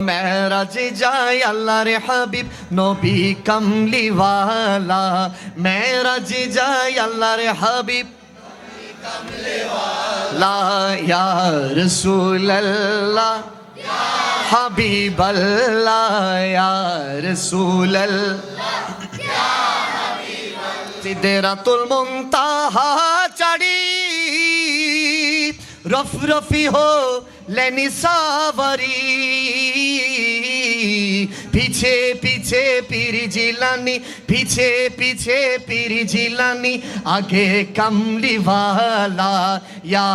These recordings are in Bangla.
মেরাজে যায় আল্লাহর হাবিব নবী কামলিওয়ালা, মেরাজে যায় আল্লাহর হাবিব লা ইয়া রাসূলুল্লাহ হাবিবাল্লাহ ইয়া রাসূলুল্লাহ সিদরাতুল মুনতাহা চড়ি रफ रफी हो लेनी सावरी, पीछे पीछे पीर जिलानी, पीछे पीछे पीर जिलानी, आगे कमली वाला या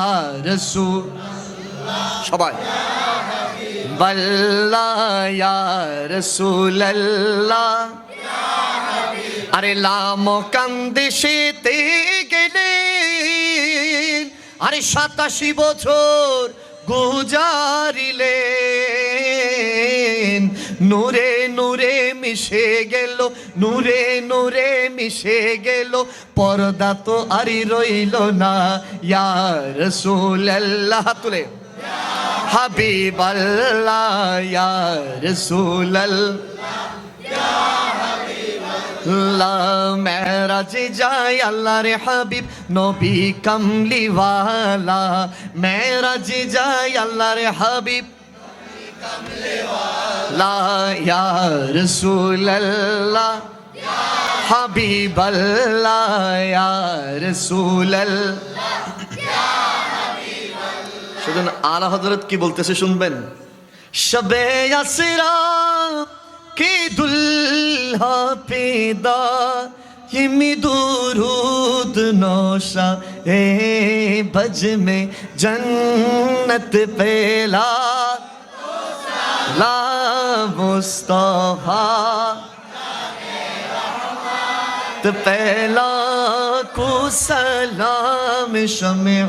रसूल सबाई बल्ला या रसूल अल्लाह। अरे लामो कंदिशे ते गेले, আরে 87 বছর গুজারিলেন, নূরে নূরে মিশে গেল, নূরে নূরে মিশে গেল, পর্দা তো আরি রইল না। ইয়া রাসূলুল্লাহ তুলে হাবিবাল্লাহ ইয়া রাসূলুল্লাহ মেরাজে যায় আল্লাহর হাবিব নবী কামলিওয়ালা, মেরাজে যায় আল্লাহর হাবিব লা ইয়া রাসূলুল্লাহ হাবিবাল্লাহ ইয়া রাসূলুল্লাহ। সেজন্য আলা হযরত কি বলতেছে শুনবেন, শবে আসরা कि दुल्हा पैदा हिमी दुरूद नौशा ए बज में जन्नत पहला ला मुस्तफा पहला को सलाम शमे